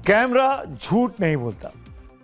Camera झूठ नहीं बोलता,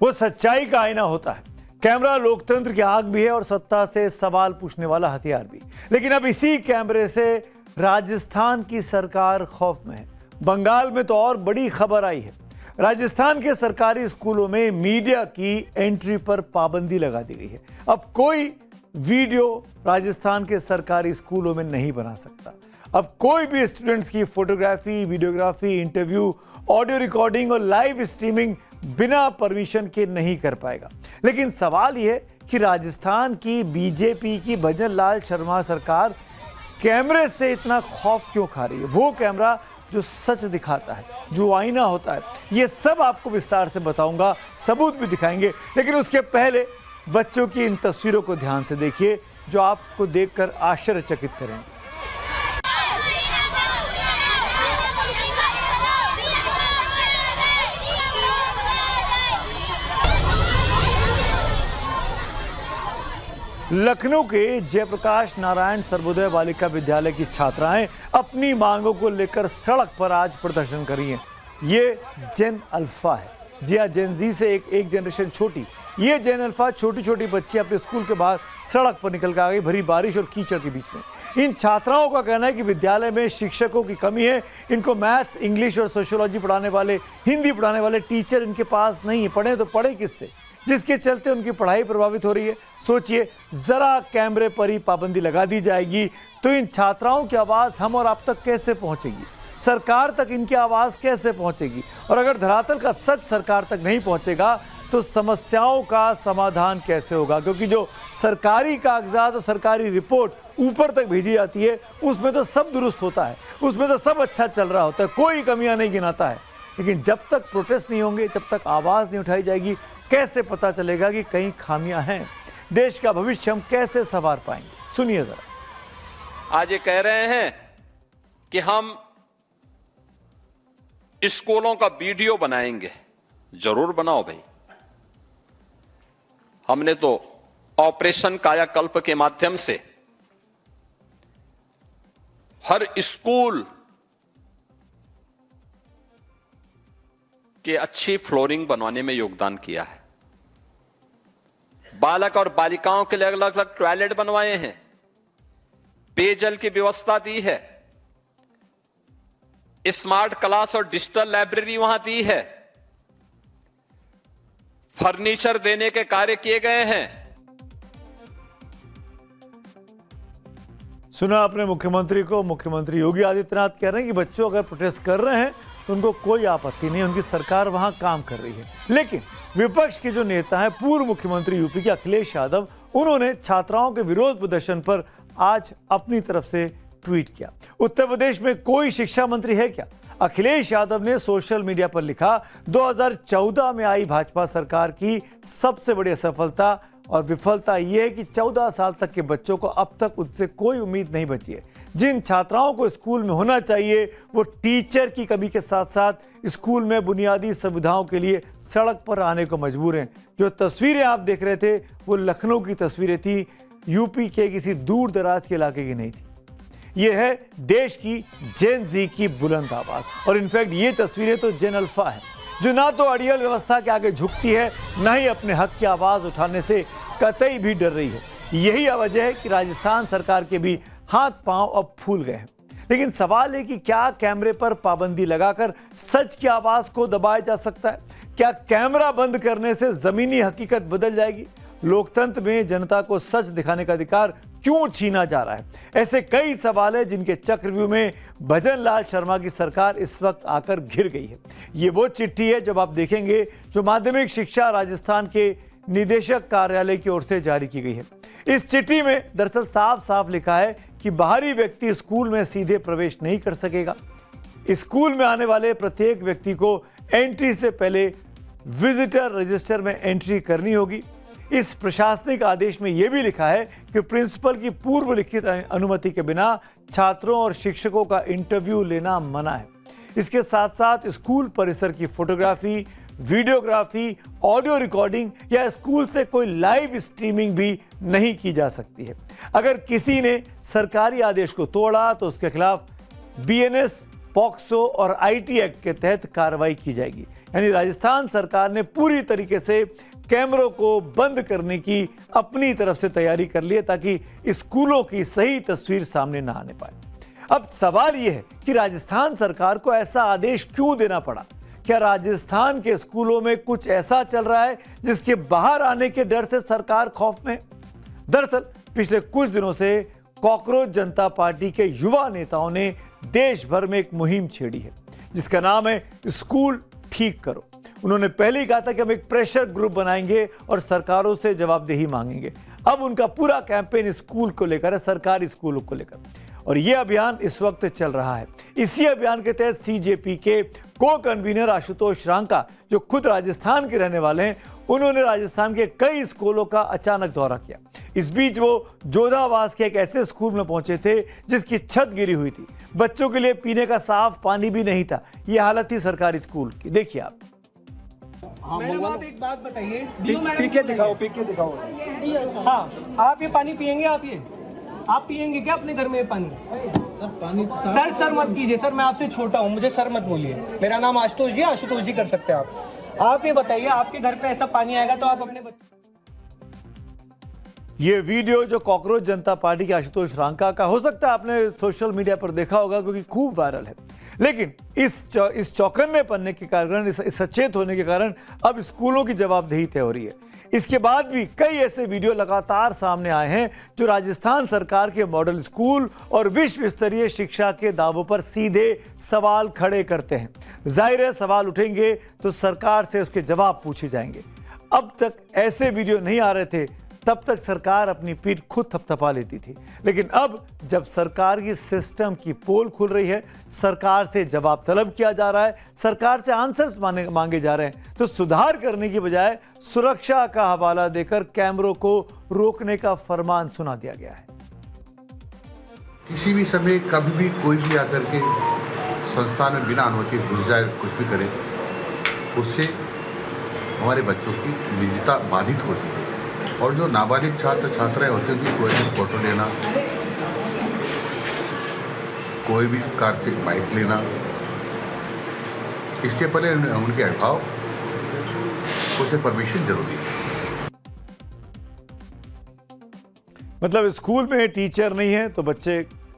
वो सच्चाई का आईना होता है। कैमरा लोकतंत्र की आग भी है और सत्ता से सवाल पूछने वाला हथियार भी। लेकिन अब इसी कैमरे से राजस्थान की सरकार खौफ में है। बंगाल में तो और बड़ी खबर आई है। राजस्थान के सरकारी स्कूलों में मीडिया की एंट्री पर पाबंदी लगा दी गई है। अब कोई वीडियो राजस्थान के सरकारी स्कूलों में नहीं बना सकता। अब कोई भी स्टूडेंट्स की photography, videography, interview, audio recording और लाइव स्ट्रीमिंग बिना परमिशन के नहीं कर पाएगा। लेकिन सवाल यह है कि राजस्थान की बीजेपी की भजन लाल शर्मा सरकार कैमरे से इतना खौफ क्यों खा रही है? वो कैमरा जो सच दिखाता है, जो आईना होता है, ये सब आपको विस्तार से बताऊंगा, सबूत भी दिखाएंगे। लेकिन उसके पहले बच्चों की इन तस्वीरों को ध्यान से देखिए जो आपको देखकर आश्चर्यचकित करेंगे। लखनऊ के जयप्रकाश नारायण सर्वोदय बालिका विद्यालय की छात्राएं अपनी मांगों को लेकर सड़क पर आज प्रदर्शन कर रही हैं। ये जेन अल्फा है। जी हाँ, जेन जी से एक जनरेशन छोटी। ये जेन अल्फा छोटी छोटी बच्ची अपने स्कूल के बाहर सड़क पर निकल कर आ गई, भरी बारिश और कीचड़ के बीच में। इन छात्राओं का कहना है कि विद्यालय में शिक्षकों की कमी है। इनको मैथ्स, इंग्लिश और सोशियोलॉजी पढ़ाने वाले, हिंदी पढ़ाने वाले टीचर इनके पास नहीं है। पढ़े तो पढ़े किससे, जिसके चलते उनकी पढ़ाई प्रभावित हो रही है। सोचिए, जरा कैमरे पर ही पाबंदी लगा दी जाएगी तो इन छात्राओं की आवाज हम और आप तक कैसे पहुंचेगी? सरकार तक इनकी आवाज कैसे पहुंचेगी? और अगर धरातल का सच सरकार तक नहीं पहुंचेगा तो समस्याओं का समाधान कैसे होगा? क्योंकि जो सरकारी कागजात और सरकारी रिपोर्ट ऊपर तक भेजी जाती है उसमें तो सब दुरुस्त होता है, उसमें तो सब अच्छा चल रहा होता है, कोई कमियां नहीं गिनाता है। लेकिन जब तक प्रोटेस्ट नहीं होंगे, जब तक आवाज नहीं उठाई जाएगी, कैसे पता चलेगा कि कहीं खामियां हैं? देश का भविष्य हम कैसे संवार पाएंगे? सुनिए जरा। आज ये कह रहे हैं कि हम स्कूलों का वीडियो बनाएंगे। जरूर बनाओ भाई। हमने तो ऑपरेशन कायाकल्प के माध्यम से हर स्कूल के अच्छी फ्लोरिंग बनवाने में योगदान किया है। बालक और बालिकाओं के लिए अलग अलग टॉयलेट बनवाए हैं, पेयजल की व्यवस्था दी है, स्मार्ट क्लास और डिजिटल लाइब्रेरी वहां दी है, फर्नीचर देने के कार्य किए गए हैं। सुना आपने मुख्यमंत्री को। मुख्यमंत्री योगी आदित्यनाथ कह रहे हैं कि बच्चों अगर प्रोटेस्ट कर रहे हैं तो उनको कोई आपत्ति नहीं, उनकी सरकार वहां काम कर रही है। लेकिन विपक्ष के जो नेता हैं, पूर्व मुख्यमंत्री यूपी के अखिलेश यादव, उन्होंने छात्राओं के विरोध प्रदर्शन पर आज अपनी तरफ से ट्वीट किया। उत्तर प्रदेश में कोई शिक्षा मंत्री है क्या? अखिलेश यादव ने सोशल मीडिया पर लिखा, 2014 में आई भाजपा सरकार की सबसे बड़ी असफलता और विफलता यह है कि 14 साल तक के बच्चों को अब तक उससे कोई उम्मीद नहीं बची है। जिन छात्राओं को स्कूल में होना चाहिए वो टीचर की कमी के साथ साथ स्कूल में बुनियादी सुविधाओं के लिए सड़क पर आने को मजबूर हैं। जो तस्वीरें आप देख रहे थे वो लखनऊ की तस्वीरें थी, यूपी के किसी दूर दराज के इलाके की नहीं थी। ये है देश की जेन जी की बुलंद आवाज। और इनफैक्ट ये तस्वीरें तो जेन अल्फा है, जो ना तो अड़ियल व्यवस्था के आगे झुकती है, ना ही अपने हक की आवाज उठाने से कतई भी डर रही है। यही वजह है कि राजस्थान सरकार के भी हाथ पांव अब फूल गए हैं। लेकिन सवाल है कि क्या कैमरे पर पाबंदी लगाकर सच की आवाज को दबाया जा सकता है? क्या कैमरा बंद करने से जमीनी हकीकत बदल जाएगी? लोकतंत्र में जनता को सच दिखाने का अधिकार क्यों छीना जा रहा है? ऐसे कई सवाल है जिनके चक्रव्यूह में भजन लाल शर्मा की सरकार इस वक्त आकर घिर गई है। ये वो चिट्ठी है जब आप देखेंगे जो माध्यमिक शिक्षा राजस्थान के निदेशक कार्यालय की ओर से जारी की गई है। इस चिट्ठी में दरअसल साफ साफ लिखा है कि बाहरी व्यक्ति स्कूल में सीधे प्रवेश नहीं कर सकेगा। स्कूल में आने वाले प्रत्येक व्यक्ति को एंट्री से पहले विजिटर रजिस्टर में एंट्री करनी होगी। इस प्रशासनिक आदेश में यह भी लिखा है कि प्रिंसिपल की पूर्व लिखित अनुमति के बिना छात्रों और शिक्षकों का इंटरव्यू लेना मना है। इसके साथ साथ स्कूल परिसर की फोटोग्राफी, वीडियोग्राफी, ऑडियो रिकॉर्डिंग या स्कूल से कोई लाइव स्ट्रीमिंग भी नहीं की जा सकती है। अगर किसी ने सरकारी आदेश को तोड़ा तो उसके खिलाफ बीएनएस, पॉक्सो और आईटी एक्ट के तहत कार्रवाई की जाएगी। यानी राजस्थान सरकार ने पूरी तरीके से कैमरों को बंद करने की अपनी तरफ से तैयारी कर ली है ताकि स्कूलों की सही तस्वीर सामने ना आने पाए। अब सवाल यह है कि राजस्थान सरकार को ऐसा आदेश क्यों देना पड़ा? क्या राजस्थान के स्कूलों में कुछ ऐसा चल रहा है जिसके बाहर आने के डर से सरकार खौफ में? दरअसल पिछले कुछ दिनों से कॉकरोच जनता पार्टी के युवा नेताओं ने देश भर में एक मुहिम छेड़ी है जिसका नाम है स्कूल ठीक करो। उन्होंने पहले ही कहा था कि हम एक प्रेशर ग्रुप बनाएंगे और सरकारों से जवाबदेही मांगेंगे। अब उनका पूरा कैंपेन स्कूल को लेकर है, सरकारी स्कूलों को लेकर, और यह अभियान इस वक्त चल रहा है। इसी अभियान के तहत सीजेपी के को कन्वीनर आशुतोष रांका, जो खुद राजस्थान के रहने वाले हैं, उन्होंने राजस्थान के कई स्कूलों का अचानक दौरा किया। इस बीच वो जोधावास के एक ऐसे स्कूल में पहुंचे थे जिसकी छत गिरी हुई थी। बच्चों के लिए पीने का साफ पानी भी नहीं था। यह हालत थी सरकारी स्कूल की। देखिए आप। मैडम आप एक बात बताइए, पी के दिखाओ। हाँ, आप ये पानी पियेंगे? आप पियेंगे क्या अपने घर में ये पानी? सर मत कीजिए सर, मैं आपसे छोटा हूँ, मुझे सर मत बोलिए। मेरा नाम आशुतोष जी कर सकते हैं आप ये बताइए, आपके घर पे ऐसा पानी आएगा तो आप अपने ये वीडियो जो कॉकरोच जनता पार्टी के आशुतोष रांका का, हो सकता है आपने सोशल मीडिया पर देखा होगा क्योंकि खूब वायरल है। लेकिन इस चौकन्ने पन्ने के कारण, इस सचेत होने के कारण अब स्कूलों की जवाबदेही तय हो रही है। इसके बाद भी कई ऐसे वीडियो लगातार सामने आए हैं जो राजस्थान सरकार के मॉडल स्कूल और विश्व स्तरीय शिक्षा के दावों पर सीधे सवाल खड़े करते हैं। जाहिर है सवाल उठेंगे तो सरकार से उसके जवाब पूछे जाएंगे। अब तक ऐसे वीडियो नहीं आ रहे थे, तब तक सरकार अपनी पीठ खुद थपथपा लेती थी। लेकिन अब जब सरकार की सिस्टम की पोल खुल रही है, सरकार से जवाब तलब किया जा रहा है, सरकार से आंसर्स मांगे जा रहे हैं, तो सुधार करने की बजाय सुरक्षा का हवाला देकर कैमरों को रोकने का फरमान सुना दिया गया है। किसी भी समय कभी भी कोई भी आकर के संस्थान में बिना अनुमति घुस जाए, कुछ भी करे, उससे हमारे बच्चों की निजता बाधित होती है। और जो नाबालिग छात्र छात्राएं होते हैं उनकी कोई भी फोटो लेना, कोई भी कार से बाइक लेना, इसके पहले उनके अभिभावक उसे परमिशन जरूरी है। मतलब स्कूल में टीचर नहीं है तो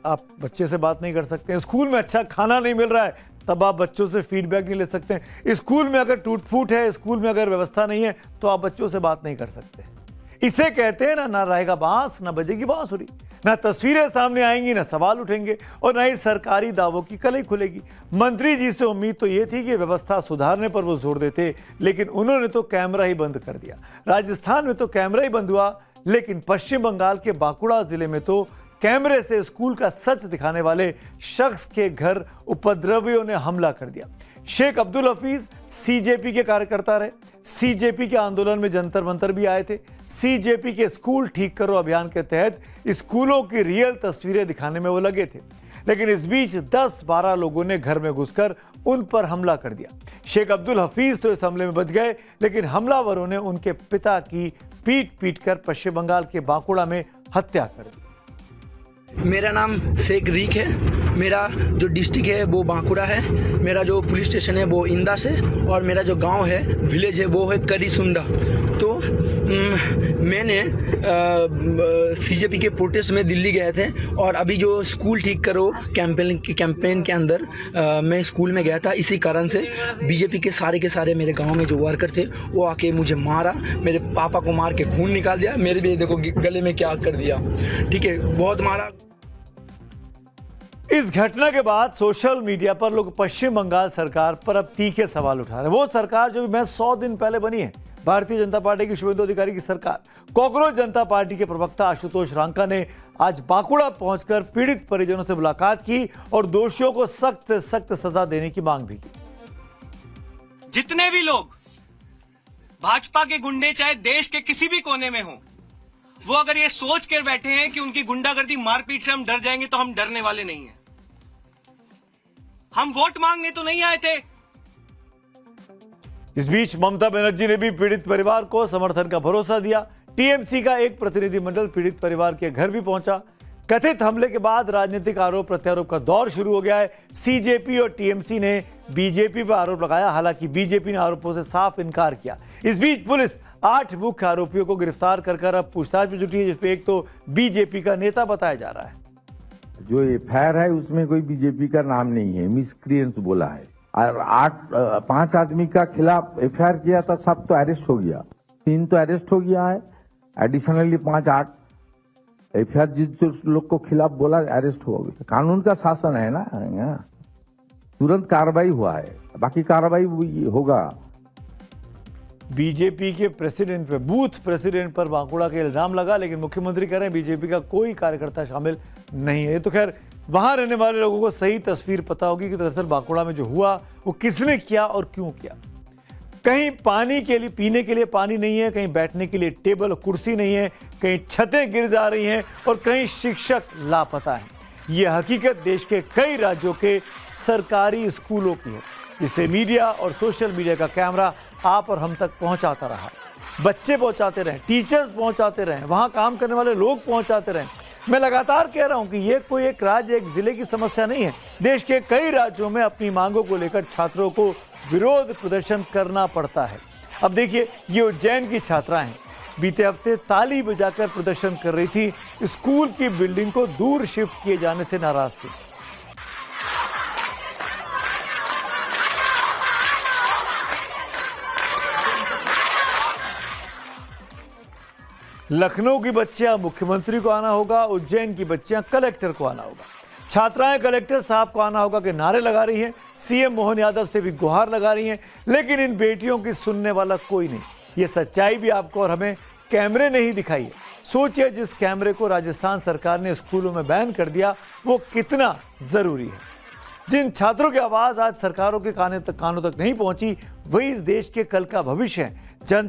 आप बच्चे से बात नहीं कर सकते हैं। स्कूल में अच्छा खाना नहीं मिल रहा है तब आप बच्चों से फीडबैक नहीं ले सकते हैं। स्कूल में अगर टूट फूट है, स्कूल में अगर व्यवस्था नहीं है तो आप बच्चों से बात नहीं कर सकते। इसे कहते हैं ना रहेगा बांस, ना बजेगी बांसुरी, ना तस्वीरें सामने आएंगी, ना सवाल उठेंगे और ना ही सरकारी दावों की कलई खुलेगी। मंत्री जी से उम्मीद तो ये थी कि व्यवस्था सुधारने पर वो जोर देते, लेकिन उन्होंने तो कैमरा ही बंद कर दिया। राजस्थान में तो कैमरा ही बंद हुआ, लेकिन पश्चिम बंगाल के बांकुड़ा जिले में तो कैमरे से स्कूल का सच दिखाने वाले शख्स के घर उपद्रवियों ने हमला कर दिया। शेख अब्दुल हफीज सीजेपी के कार्यकर्ता रहे, सीजेपी के आंदोलन में जंतर मंतर भी आए थे। सीजेपी के स्कूल ठीक करो अभियान के तहत स्कूलों की रियल तस्वीरें दिखाने में वो लगे थे, लेकिन इस बीच 10-12 लोगों ने घर में घुसकर उन पर हमला कर दिया। शेख अब्दुल हफीज तो इस हमले में बच गए, लेकिन हमलावरों ने उनके पिता की पीट कर पश्चिम बंगाल के बांकुड़ा में हत्या कर दी। मेरा नाम शेख रीक है। मेरा जो डिस्ट्रिक्ट है वो बांकुड़ा है। मेरा जो पुलिस स्टेशन है वो इंदा से, और मेरा जो गांव है, विलेज है, वो है करीसुंडा। तो मैंने सीजेपी के प्रोटेस्ट में दिल्ली गए थे, और अभी जो स्कूल ठीक करो कैंपेन के अंदर मैं स्कूल में गया था। इसी कारण से बीजेपी के सारे मेरे गांव में जो वर्कर थे वो आके मुझे मारा, मेरे पापा को मार के खून निकाल दिया, मेरे भी देखो गले में क्या कर दिया, ठीक है, बहुत मारा। इस घटना के बाद सोशल मीडिया पर लोग पश्चिम बंगाल सरकार पर अब तीखे सवाल उठा रहे हैं। वो सरकार जो भी मैं 100 दिन पहले बनी है, भारतीय जनता पार्टी की शुभेंदु अधिकारी की सरकार। कॉकरोच जनता पार्टी के प्रवक्ता आशुतोष रांका ने आज बांकुड़ा पहुंचकर पीड़ित परिजनों से मुलाकात की और दोषियों को सख्त से सख्त सजा देने की मांग भी की। जितने भी लोग भाजपा के गुंडे चाहे देश के किसी भी कोने में हो, वो अगर ये सोच कर बैठे हैं कि उनकी गुंडागर्दी मारपीट से हम डर जाएंगे, तो हम डरने वाले नहीं हैं। हम वोट मांगने तो नहीं आए थे। इस बीच ममता बनर्जी ने भी पीड़ित परिवार को समर्थन का भरोसा दिया। टीएमसी का एक प्रतिनिधिमंडल पीड़ित परिवार के घर भी पहुंचा। कथित हमले के बाद राजनीतिक आरोप प्रत्यारोप का दौर शुरू हो गया है। सीजेपी और टीएमसी ने बीजेपी पर आरोप लगाया, हालांकि बीजेपी ने आरोपों से साफ इनकार किया। इस बीच पुलिस 8 मुख्य आरोपियों को गिरफ्तार कर अब पूछताछ में जुटी है, जिसमें एक तो बीजेपी का नेता बताया जा रहा है। जो एफआईआर है उसमें कोई बीजेपी का नाम नहीं है, मिसक्रिएंस बोला है। और 5 आदमी का खिलाफ एफआईआर किया था, सब तो अरेस्ट हो गया, 3 तो अरेस्ट हो गया है, एडिशनली 5-8 एफआईआर जिस लोग को खिलाफ बोला अरेस्ट हो गया। कानून का शासन है ना, यहाँ तुरंत कार्रवाई हुआ है, बाकी कार्रवाई होगा। बीजेपी के प्रेसिडेंट पे, बूथ प्रेसिडेंट पर बांकुड़ा के इल्जाम लगा, लेकिन मुख्यमंत्री कह रहे हैं बीजेपी का कोई कार्यकर्ता शामिल नहीं है। तो खैर वहां रहने वाले लोगों को सही तस्वीर पता होगी कि दरअसल बांकुड़ा में जो हुआ वो किसने किया और क्यों किया। कहीं पानी के लिए, पीने के लिए पानी नहीं है, कहीं बैठने के लिए टेबल और कुर्सी नहीं है, कहीं छतें गिर जा रही हैं और कहीं शिक्षक लापता हैं। ये हकीकत देश के कई राज्यों के सरकारी स्कूलों की है, जिसे मीडिया और सोशल मीडिया का कैमरा आप और हम तक पहुंचाता रहा। बच्चे पहुंचाते रहे, टीचर्स पहुंचाते रहे, वहां काम करने वाले लोग पहुंचाते रहे। मैं लगातार कह रहा हूं कि ये कोई एक राज्य, एक जिले की समस्या नहीं है। देश के कई राज्यों में अपनी मांगों को लेकर छात्रों को विरोध प्रदर्शन करना पड़ता है। अब देखिए, ये उज्जैन की छात्राएं हैं, बीते हफ्ते ताली बजाकर प्रदर्शन कर रही थी, स्कूल की बिल्डिंग को दूर शिफ्ट किए जाने से नाराज थी। लखनऊ की बच्चियां मुख्यमंत्री को आना होगा, उज्जैन की बच्चियां कलेक्टर को आना होगा। छात्राएं कलेक्टर साहब को आना होगा के नारे लगा रही हैं, सीएम मोहन यादव से भी गुहार लगा रही हैं, लेकिन इन बेटियों की सुनने वाला कोई नहीं। ये सच्चाई भी आपको और हमें कैमरे ने ही दिखाई है। सोचिए, जिस कैमरे को राजस्थान सरकार ने स्कूलों में बैन कर दिया, वो कितना जरूरी है। जिन छात्रों की आवाज आज सरकारों के कानों तक नहीं पहुंची, वही इस देश के कल का भविष्य है।